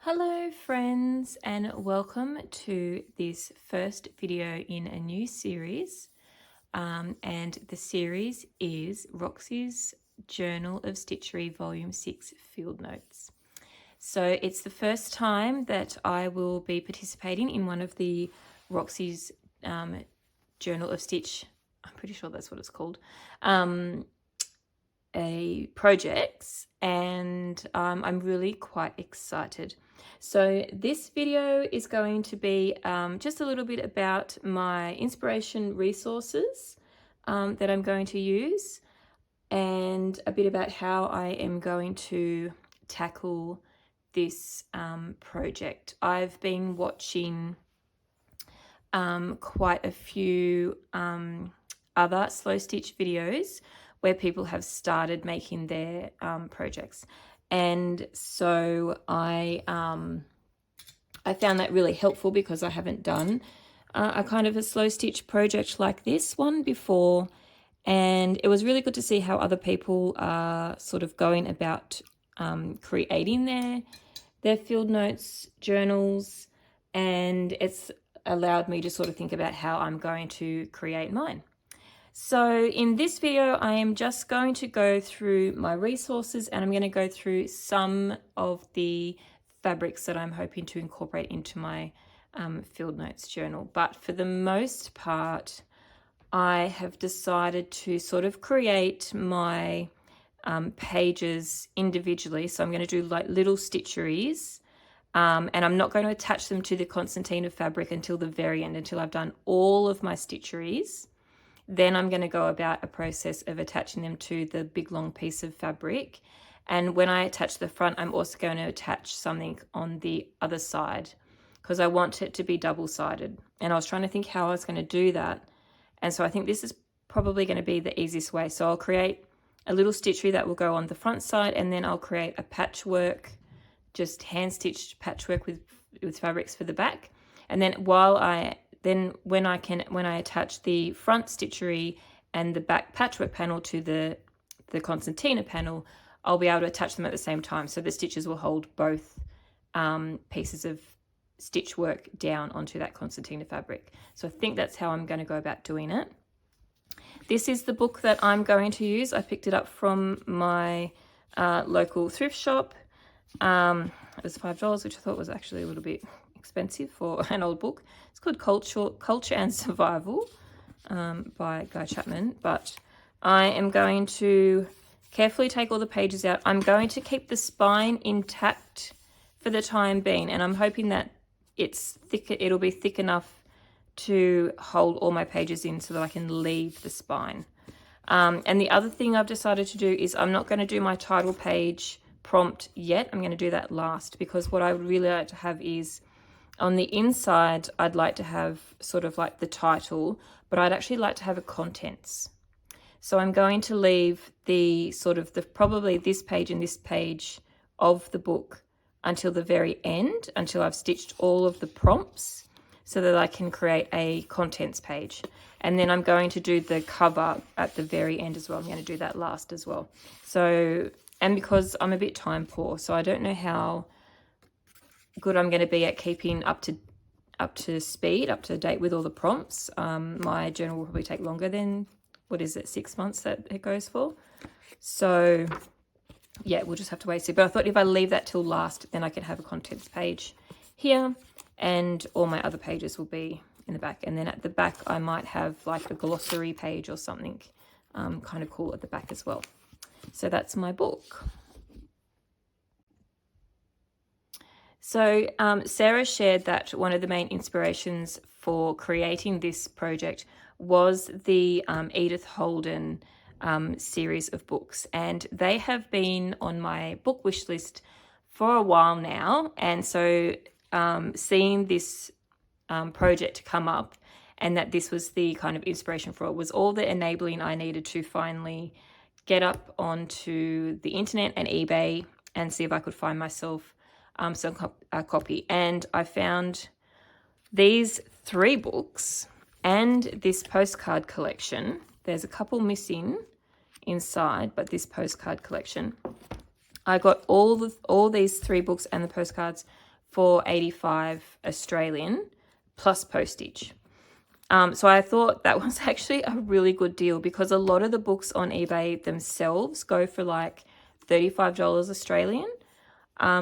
Hello friends, and welcome to this first video in a new series, and the series is Roxy's Journal of Stitchery Volume 6 Field Notes. So it's the first time that I will be participating in one of the Roxy's Journal of Stitch, I'm pretty sure that's what it's called, projects, and I'm really quite excited. So this video is going to be just a little bit about my inspiration resources that I'm going to use, and a bit about how I am going to tackle this project. I've been watching quite a few other slow stitch videos where people have started making their projects, and so I found that really helpful because I haven't done a kind of a slow stitch project like this one before, and it was really good to see how other people are sort of going about creating their field notes journals, and it's allowed me to sort of think about how I'm going to create mine. So in this video, I am just going to go through my resources, and I'm going to go through some of the fabrics that I'm hoping to incorporate into my field notes journal. But for the most part, I have decided to sort of create my pages individually. So I'm going to do like little stitcheries, and I'm not going to attach them to the concertina fabric until the very end, until I've done all of my stitcheries. Then I'm going to go about a process of attaching them to the big long piece of fabric. And when I attach the front, I'm also going to attach something on the other side because I want it to be double-sided. And I was trying to think how I was going to do that. And so I think this is probably going to be the easiest way. So I'll create a little stitchery that will go on the front side, and then I'll create a patchwork, just hand-stitched patchwork with fabrics for the back. And then when I attach the front stitchery and the back patchwork panel to the concertina panel, I'll be able to attach them at the same time. So the stitches will hold both pieces of stitch work down onto that concertina fabric. So I think that's how I'm going to go about doing it. This is the book that I'm going to use. I picked it up from my local thrift shop. It was $5, which I thought was actually a little bit expensive for an old book. It's called Culture and Survival by Guy Chapman, but I am going to carefully take all the pages out. I'm going to keep the spine intact for the time being, and I'm hoping that it'll be thick enough to hold all my pages in so that I can leave the spine. And the other thing I've decided to do is I'm not going to do my title page prompt yet. I'm going to do that last, because what I would really like to have is on the inside, I'd like to have sort of like the title, but I'd actually like to have a contents. So I'm going to leave the sort of probably this page and this page of the book until the very end, until I've stitched all of the prompts, so that I can create a contents page. And then I'm going to do the cover at the very end as well. I'm going to do that last as well. So, and because I'm a bit time poor, so I don't know how good I'm going to be at keeping up to speed, up to date with all the prompts. My journal will probably take longer than, 6 months that it goes for. So yeah, we'll just have to wait and see. But I thought if I leave that till last, then I can have a contents page here, and all my other pages will be in the back. And then at the back, I might have like a glossary page or something kind of cool at the back as well. So that's my book. So Sarah shared that one of the main inspirations for creating this project was the Edith Holden series of books, and they have been on my book wish list for a while now. And so seeing this project come up, and that this was the kind of inspiration for it, was all the enabling I needed to finally get up onto the internet and eBay and see if I could find myself a copy. And I found these 3 books and this postcard collection. There's a couple missing inside, but this postcard collection. I got all these 3 books and the postcards for 85 Australian plus postage. So I thought that was actually a really good deal, because a lot of the books on eBay themselves go for like $35 Australian.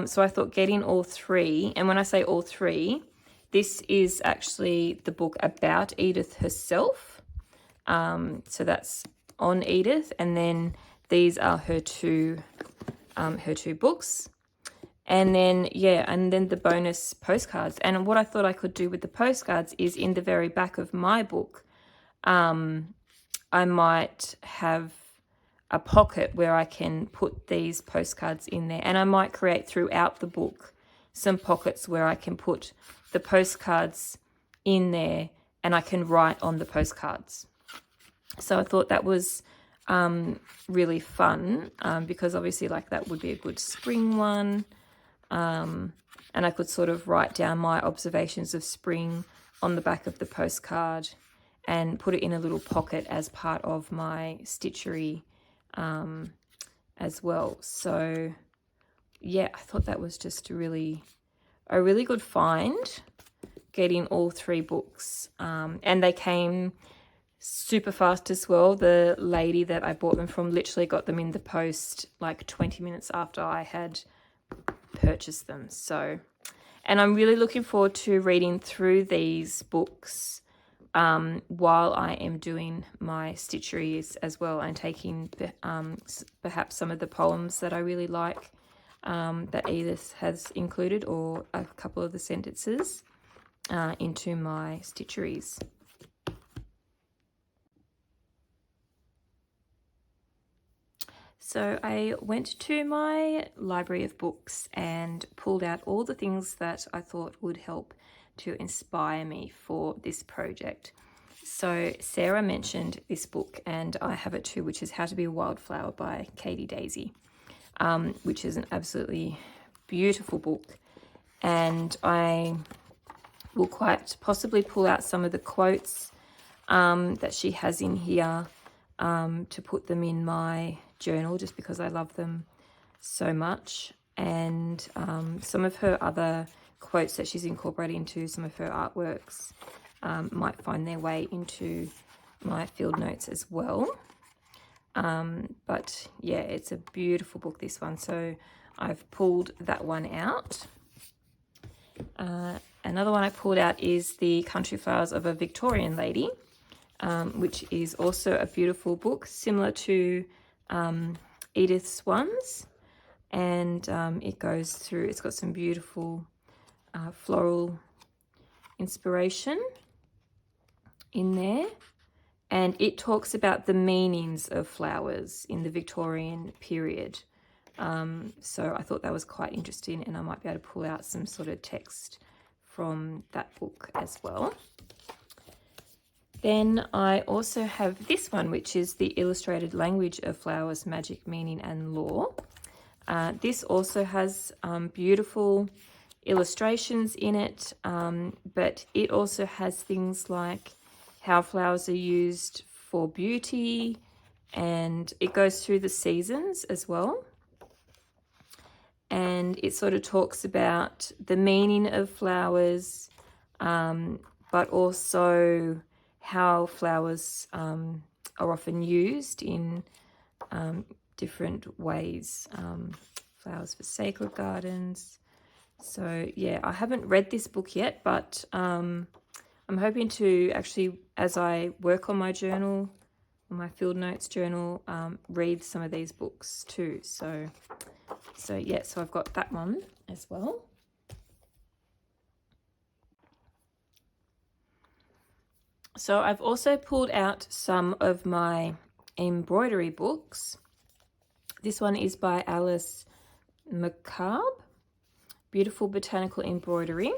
So I thought getting all three, and when I say all three, this is actually the book about Edith herself. So that's on Edith, and then these are her two books. And then, yeah, and then the bonus postcards. And what I thought I could do with the postcards is in the very back of my book, I might have a pocket where I can put these postcards in there. And I might create throughout the book some pockets where I can put the postcards in there and I can write on the postcards. So I thought that was really fun, because obviously like that would be a good spring one. And I could sort of write down my observations of spring on the back of the postcard and put it in a little pocket as part of my stitchery as well. So yeah, I thought that was just a really good find, getting all three books. And they came super fast as well. The lady that I bought them from literally got them in the post like 20 minutes after I had purchase them. So, and I'm really looking forward to reading through these books while I am doing my stitcheries as well, and taking perhaps some of the poems that I really like that Edith has included, or a couple of the sentences into my stitcheries. So I went to my library of books and pulled out all the things that I thought would help to inspire me for this project. So Sarah mentioned this book, and I have it too, which is How to Be a Wildflower by Katie Daisy, which is an absolutely beautiful book. And I will quite possibly pull out some of the quotes that she has in here to put them in my journal, just because I love them so much. And some of her other quotes that she's incorporated into some of her artworks might find their way into my field notes as well. But yeah, it's a beautiful book, this one. So I've pulled that one out. Another one I pulled out is The Country Flowers of a Victorian Lady, which is also a beautiful book, similar to Edith's ones. And it goes through, it's got some beautiful floral inspiration in there. And it talks about the meanings of flowers in the Victorian period. So I thought that was quite interesting, and I might be able to pull out some sort of text from that book as well. Then I also have this one, which is The Illustrated Language of Flowers, Magic, Meaning and Law. This also has beautiful illustrations in it, but it also has things like how flowers are used for beauty, and it goes through the seasons as well. And it sort of talks about the meaning of flowers, but also how flowers are often used in different ways. Flowers for sacred gardens. So yeah, I haven't read this book yet, but I'm hoping to actually, as I work on my journal, on my field notes journal, read some of these books too. So yeah, so I've got that one as well. So I've also pulled out some of my embroidery books. This one is by Alice McCabe, Beautiful Botanical Embroidery.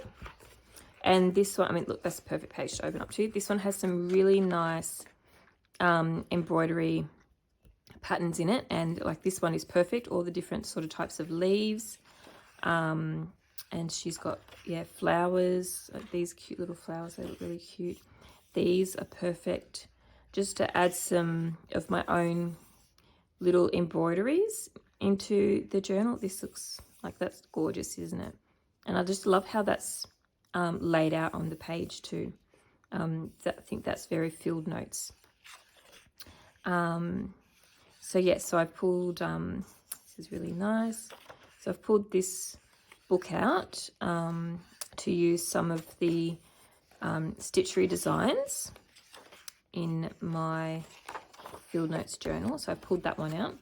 And this one, I mean, look, that's a perfect page to open up to. This one has some really nice embroidery patterns in it, and like this one is perfect, all the different sort of types of leaves, and she's got, yeah, flowers, like these cute little flowers, they look really cute. These are perfect just to add some of my own little embroideries into the journal. This looks like, that's gorgeous, isn't it? And I just love how that's laid out on the page too. I think that's very field notes. So yeah, so I've pulled, this is really nice. So I've pulled this book out to use some of the stitchery designs in my field notes journal. So I pulled that one out.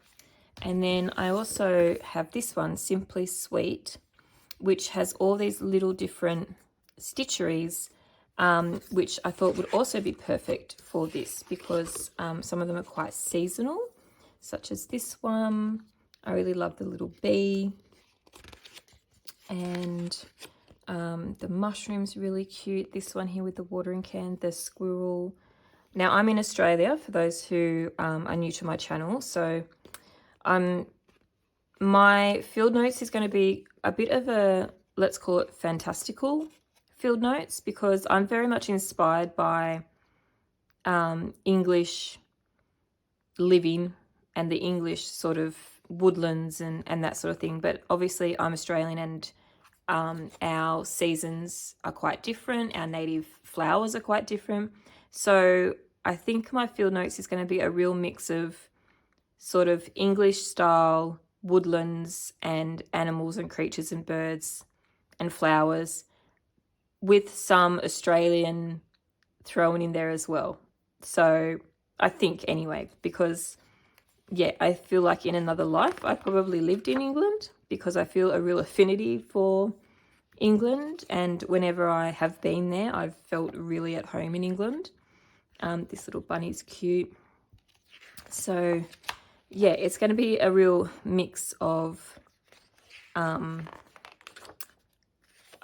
And then I also have this one, Simply Sweet, which has all these little different stitcheries, which I thought would also be perfect for this, because some of them are quite seasonal, such as this one. I really love the little bee, and the mushroom's really cute. This one here with the watering can, the squirrel. Now I'm in Australia, for those who are new to my channel, so my field notes is going to be a bit of a, let's call it fantastical field notes, because I'm very much inspired by English living and the English sort of woodlands and that sort of thing. But obviously I'm Australian, and our seasons are quite different. Our native flowers are quite different. So I think my field notes is going to be a real mix of sort of English style woodlands and animals and creatures and birds and flowers, with some Australian thrown in there as well. So I think anyway, because yeah, I feel like in another life I probably lived in England, because I feel a real affinity for England, and whenever I have been there I've felt really at home in England. This little bunny's cute. So yeah, it's going to be a real mix of, I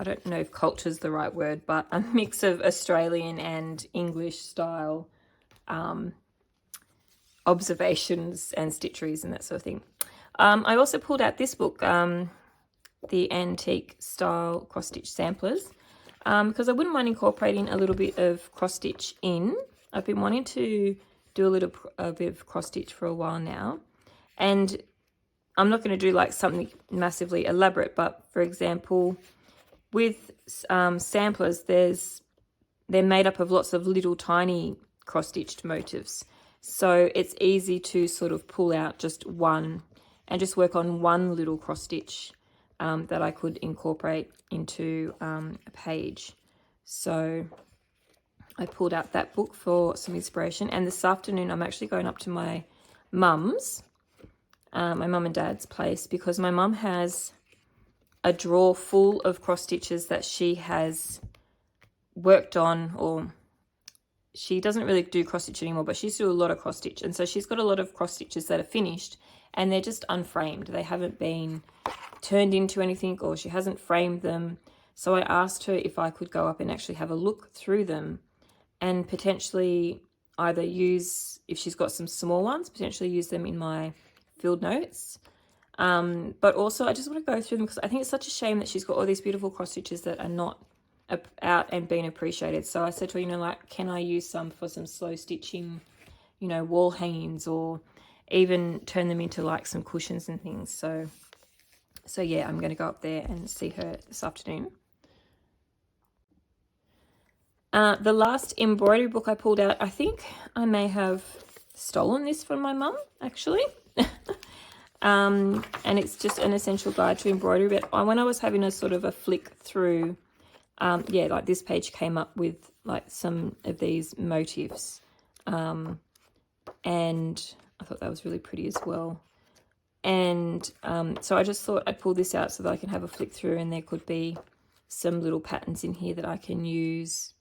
don't know if culture is the right word, but a mix of Australian and English style observations and stitcheries and that sort of thing. I also pulled out this book, the Antique Style Cross Stitch Samplers, because I wouldn't mind incorporating a little bit of cross stitch in. I've been wanting to do a bit of cross stitch for a while now, and I'm not going to do like something massively elaborate, but for example, with samplers, they're made up of lots of little tiny cross-stitched motifs. So it's easy to sort of pull out just one and just work on one little cross-stitch that I could incorporate into a page. So I pulled out that book for some inspiration. And this afternoon, I'm actually going up to my mum's, my mum and dad's place, because my mum has a drawer full of cross stitches that she has worked on, or she doesn't really do cross stitch anymore, but she used to do a lot of cross stitch. And so she's got a lot of cross stitches that are finished and they're just unframed. They haven't been turned into anything, or she hasn't framed them. So I asked her if I could go up and actually have a look through them and potentially either use, if she's got some small ones, potentially use them in my field notes. But also I just want to go through them, because I think it's such a shame that she's got all these beautiful cross stitches that are not out and being appreciated. So I said to her, you know, like, can I use some for some slow stitching, you know, wall hangings, or even turn them into like some cushions and things. So yeah, I'm going to go up there and see her this afternoon. The last embroidery book I pulled out, I think I may have stolen this from my mum, actually. And it's just an essential guide to embroidery. But when I was having a sort of a flick through, yeah, like this page came up with like some of these motifs. And I thought that was really pretty as well. And so I just thought I'd pull this out so that I can have a flick through, and there could be some little patterns in here that I can use.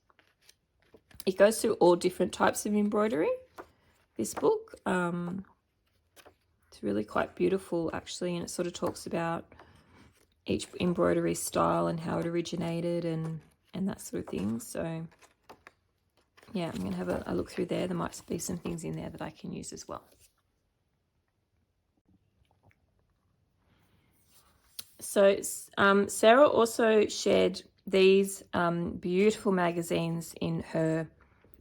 It goes through all different types of embroidery, this book. It's really quite beautiful, actually, and it sort of talks about each embroidery style and how it originated and that sort of thing. So yeah, I'm going to have a look through there. There might be some things in there that I can use as well. So Sarah also shared these beautiful magazines in her,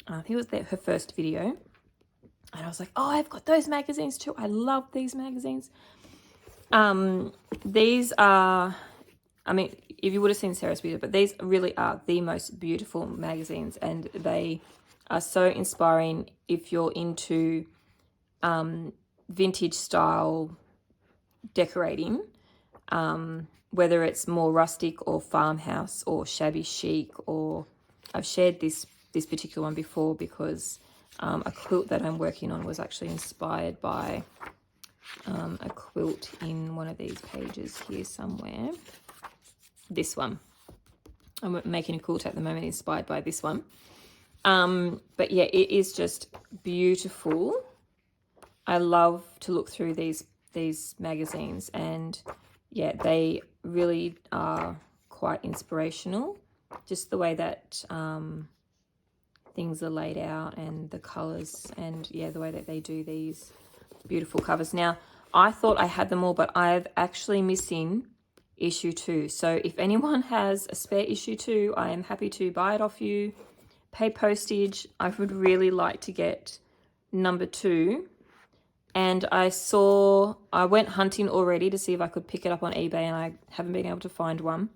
I think it was her first video. And I was like, oh, I've got those magazines too. I love these magazines. These are I mean, if you would have seen Sarah's video, but these really are the most beautiful magazines, and they are so inspiring if you're into vintage style decorating, whether it's more rustic or farmhouse or shabby chic. Or I've shared this particular one before because a quilt that I'm working on was actually inspired by a quilt in one of these pages here somewhere. This one. I'm making a quilt at the moment inspired by this one. But yeah, it is just beautiful. I love to look through these magazines, and yeah, they really are quite inspirational. Just the way that things are laid out and the colours, and yeah, the way that they do these beautiful covers. Now, I thought I had them all, but I've actually missing issue 2. So if anyone has a spare issue 2, I am happy to buy it off you, pay postage. I would really like to get number 2. And I went hunting already to see if I could pick it up on eBay, and I haven't been able to find one.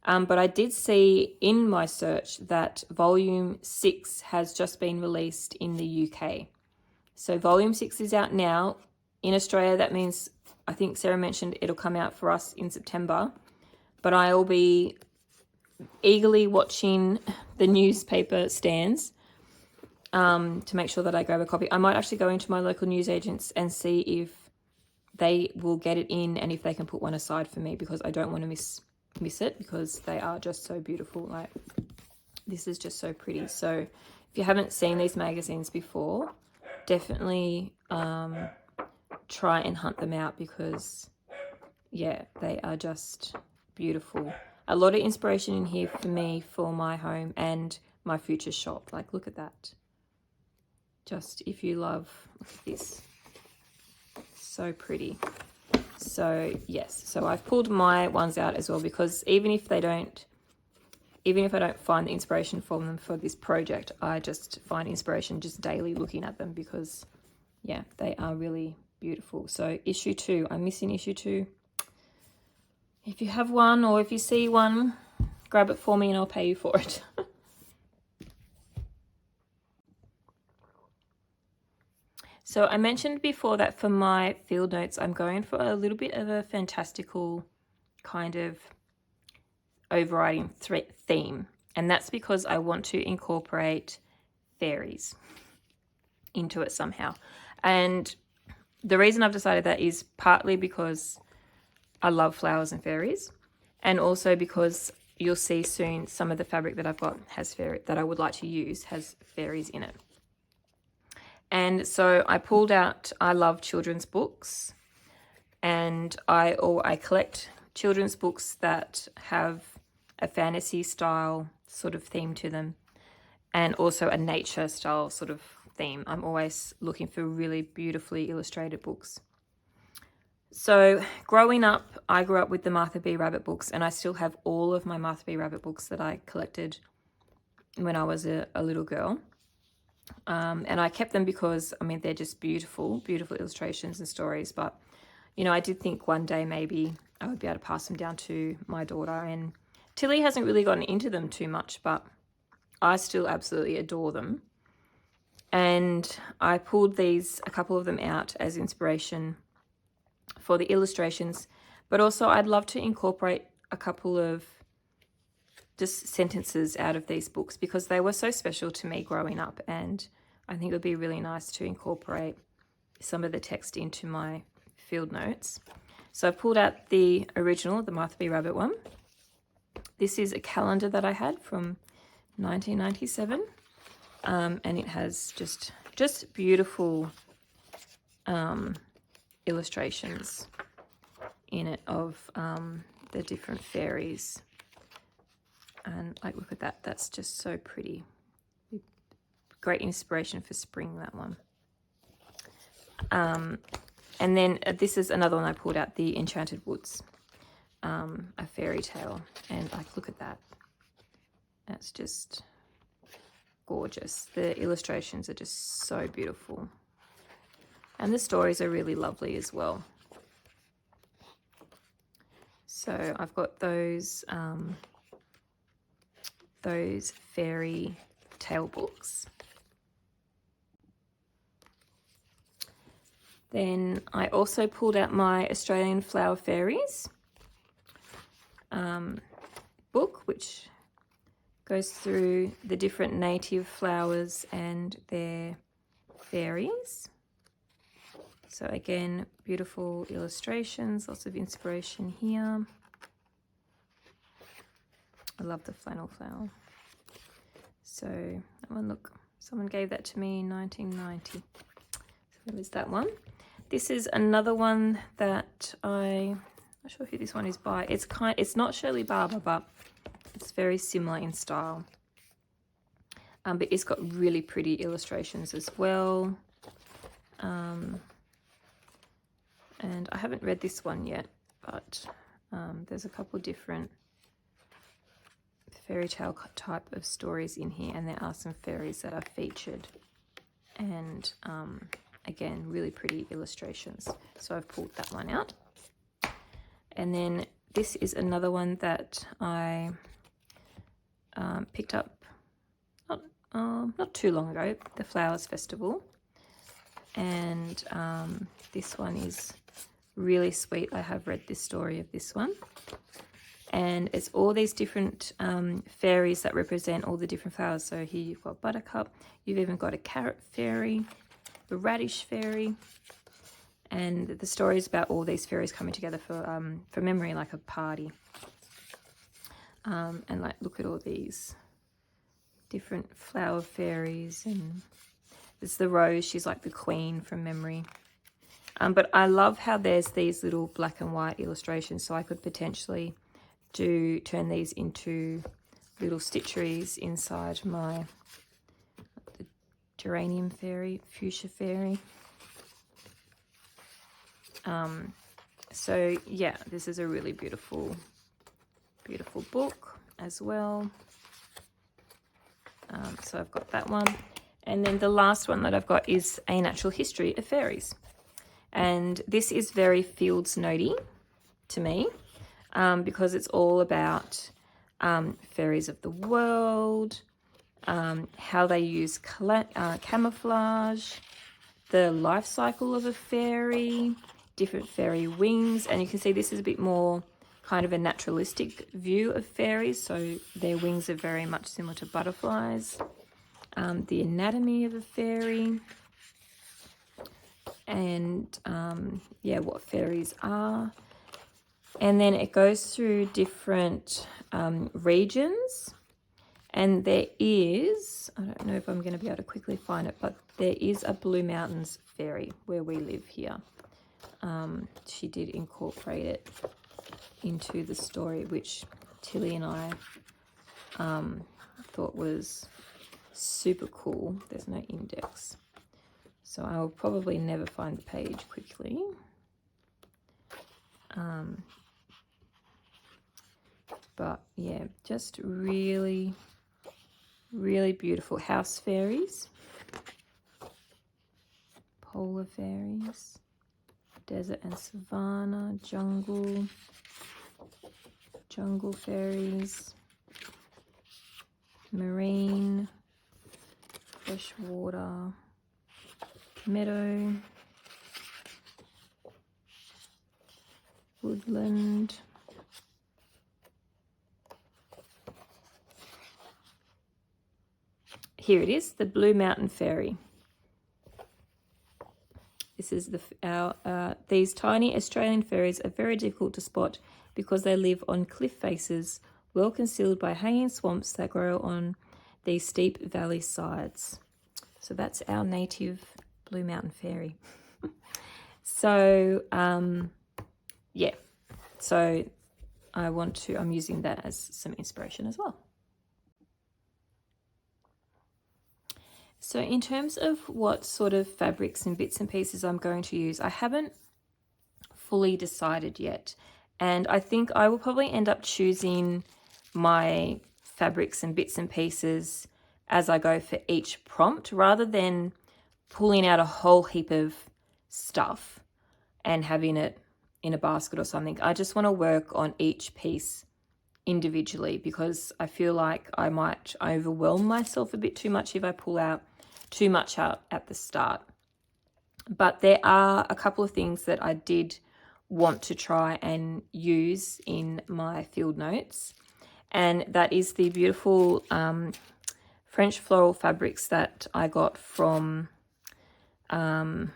But I did see in my search that volume 6 has just been released in the UK. So volume 6 is out now. In Australia, that means, I think Sarah mentioned, it'll come out for us in September. But I will be eagerly watching the newspaper stands to make sure that I grab a copy. I might actually go into my local newsagents and see if they will get it in and if they can put one aside for me, because I don't want to miss it, because they are just so beautiful. Like, this is just so pretty. So if you haven't seen these magazines before, definitely try and hunt them out, because yeah, they are just beautiful. A lot of inspiration in here for me for my home and my future shop. Like, look at that. Just, if you love, look at this, so pretty. So yes, so I've pulled my ones out as well, because even if I don't find the inspiration from them for this project, I just find inspiration just daily looking at them, because yeah, they are really beautiful. So issue 2, I'm missing issue 2. If you have one, or if you see one, grab it for me and I'll pay you for it. So I mentioned before that for my field notes, I'm going for a little bit of a fantastical kind of overriding theme. And that's because I want to incorporate fairies into it somehow. And the reason I've decided that is partly because I love flowers and fairies, and also because you'll see soon some of the fabric that I've got that I would like to use has fairies in it. And so I pulled out, I love children's books, and I collect children's books that have a fantasy style sort of theme to them, and also a nature style sort of theme. I'm always looking for really beautifully illustrated books. So growing up, I grew up with the Martha B. Rabbit books, and I still have all of my Martha B. Rabbit books that I collected when I was a little girl. And I kept them because, I mean, they're just beautiful, beautiful illustrations and stories. But, you know, I did think one day maybe I would be able to pass them down to my daughter. And Tilly hasn't really gotten into them too much, but I still absolutely adore them. And I pulled a couple of them out as inspiration for the illustrations. But also I'd love to incorporate a couple of just sentences out of these books, because they were so special to me growing up, and I think it would be really nice to incorporate some of the text into my field notes. So I've pulled out the original, the Martha B. Rabbit one. This is a calendar that I had from 1997, and it has just beautiful illustrations in it of the different fairies. And like, look at that, that's just so pretty. Great inspiration for spring, that one. And then this is another one I pulled out, the Enchanted Woods, a fairy tale. And like, look at that, that's just gorgeous. The illustrations are just so beautiful, and the stories are really lovely as well. So I've got those fairy tale books. Then I also pulled out my Australian Flower Fairies book, which goes through the different native flowers and their fairies. So again, beautiful illustrations, lots of inspiration here. I love the flannel flower. So that one, look, someone gave that to me in 1990. So there's that one. This is another one that I'm not sure who this one is by. It's not Shirley Barber, but it's very similar in style. But it's got really pretty illustrations as well. And I haven't read this one yet, but there's a couple different fairy tale type of stories in here, and there are some fairies that are featured. And again, really pretty illustrations. So I've pulled that one out. And then this is another one that I picked up not too long ago, the Flowers Festival. And this one is really sweet. I have read this story of this one. And it's all these different fairies that represent all the different flowers. So here you've got buttercup, you've even got a carrot fairy, the radish fairy, and the story is about all these fairies coming together for memory, like a party. And like, look at all these different flower fairies, and there's the rose, she's like the queen from memory. But I love how there's these little black and white illustrations, so I could potentially turn these into little stitcheries inside my the geranium fairy, fuchsia fairy. So yeah, this is a really beautiful book as well. So I've got that one. And then the last one that I've got is A Natural History of Fairies. And this is very Fields Notey to me, because it's all about fairies of the world, how they use camouflage, the life cycle of a fairy, different fairy wings. And you can see this is a bit more kind of a naturalistic view of fairies. So their wings are very much similar to butterflies. The anatomy of a fairy, and yeah, what fairies are. And then it goes through different regions, and there is, I don't know if I'm going to be able to quickly find it, but there is a Blue Mountains fairy where we live here. She did incorporate it into the story, which Tilly and I thought was super cool. There's no index, so I will probably never find the page quickly. But yeah, just really, really beautiful house fairies, polar fairies, desert and savanna, jungle fairies, marine, freshwater, meadow, woodland, here it is, the Blue Mountain Fairy. This is these tiny Australian fairies are very difficult to spot because they live on cliff faces, well concealed by hanging swamps that grow on these steep valley sides. So that's our native Blue Mountain Fairy. So yeah, so I'm using that as some inspiration as well. So in terms of what sort of fabrics and bits and pieces I'm going to use, I haven't fully decided yet. And I think I will probably end up choosing my fabrics and bits and pieces as I go for each prompt, rather than pulling out a whole heap of stuff and having it in a basket or something. I just want to work on each piece individually because I feel like I might overwhelm myself a bit too much if I pull out too much out at the start. But there are a couple of things that I did want to try and use in my field notes, and that is the beautiful French floral fabrics that I got from her.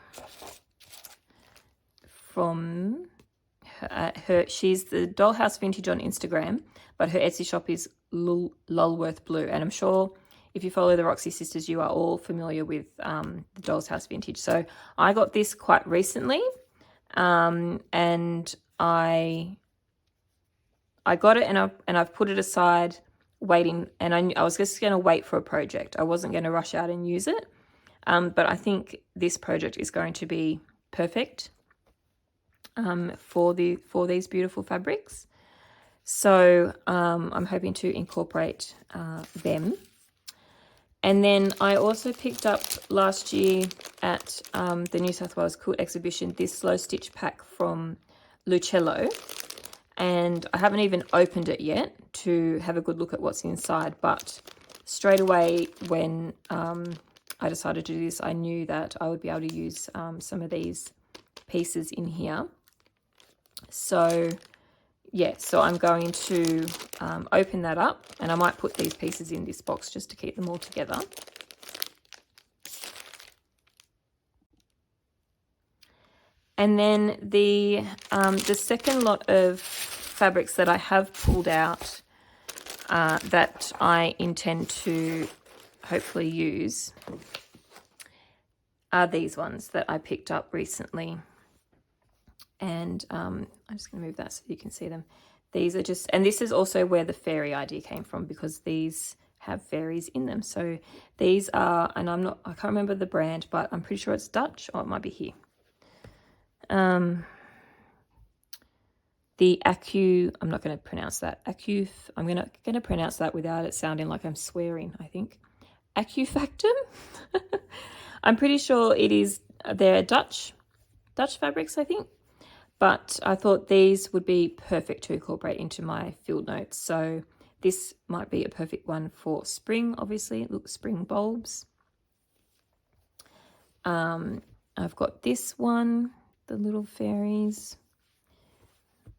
She's the Dollhouse Vintage on Instagram, but her Etsy shop is Lulworth Blue, and I'm sure if you follow the Roxy Sisters, you are all familiar with the Doll's House Vintage. So I got this quite recently, and I got it, and I've put it aside, waiting. And I was just going to wait for a project. I wasn't going to rush out and use it, but I think this project is going to be perfect for these beautiful fabrics. So I'm hoping to incorporate them. And then I also picked up last year at the New South Wales Quilt Exhibition this slow stitch pack from Lucello. And I haven't even opened it yet to have a good look at what's inside. But straight away when I decided to do this, I knew that I would be able to use some of these pieces in here. So yeah, so I'm going to open that up, and I might put these pieces in this box just to keep them all together. And then the second lot of fabrics that I have pulled out that I intend to hopefully use are these ones that I picked up recently. And I'm just going to move that so you can see them. These are just, and this is also where the fairy idea came from, because these have fairies in them. So these are, and I can't remember the brand, but I'm pretty sure it's Dutch, or it might be here. The I'm not going to pronounce that. I'm going to pronounce that without it sounding like I'm swearing, I think. Acufactum? I'm pretty sure it is, they're Dutch fabrics, I think. But I thought these would be perfect to incorporate into my field notes. So this might be a perfect one for spring, obviously. Look, spring bulbs. I've got this one, the little fairies.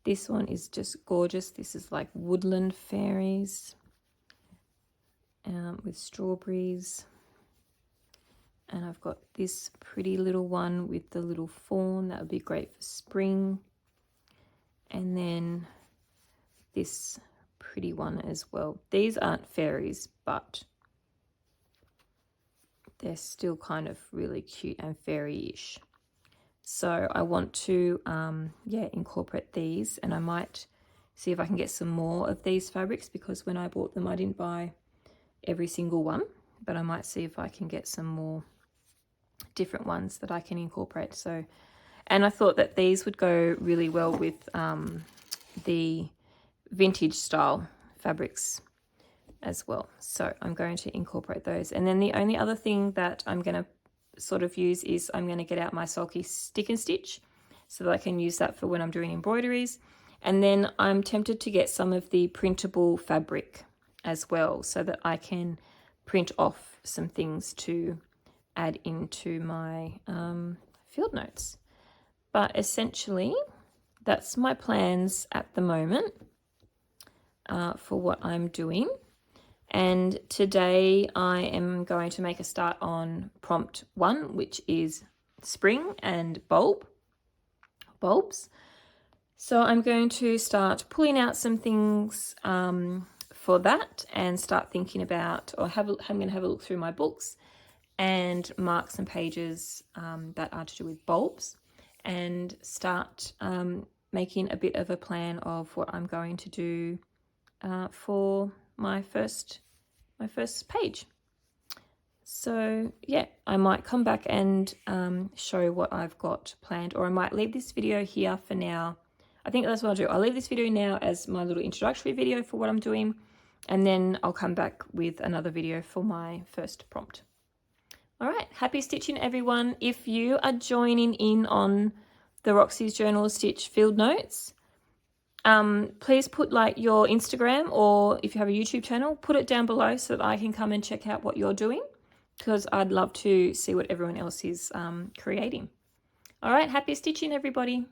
This one is just gorgeous. This is like woodland fairies with strawberries. And I've got this pretty little one with the little fawn. That would be great for spring. And then this pretty one as well. These aren't fairies, but they're still kind of really cute and fairy-ish. So I want to, incorporate these. And I might see if I can get some more of these fabrics, because when I bought them, I didn't buy every single one. But I might see if I can get some more different ones that I can incorporate. So, and I thought that these would go really well with the vintage style fabrics as well. So I'm going to incorporate those. And then the only other thing that I'm going to sort of use is I'm going to get out my sulky stick and stitch so that I can use that for when I'm doing embroideries. And then I'm tempted to get some of the printable fabric as well, so that I can print off some things to add into my field notes. But essentially, that's my plans at the moment for what I'm doing. And today I am going to make a start on prompt 1, which is spring and bulbs. So I'm going to start pulling out some things for that, and start thinking about, I'm going to have a look through my books and mark some pages that are to do with bulbs, and start making a bit of a plan of what I'm going to do for my first page. So yeah, I might come back and show what I've got planned, or I might leave this video here for now. I think that's what I'll do. I'll leave this video now as my little introductory video for what I'm doing, and then I'll come back with another video for my first prompt. All right, happy stitching everyone. If you are joining in on the Roxy's Journal of Stitch field notes. Please put like your Instagram, or if you have a YouTube channel, put it down below so that I can come and check out what you're doing, because I'd love to see what everyone else is creating. All right, happy stitching, everybody.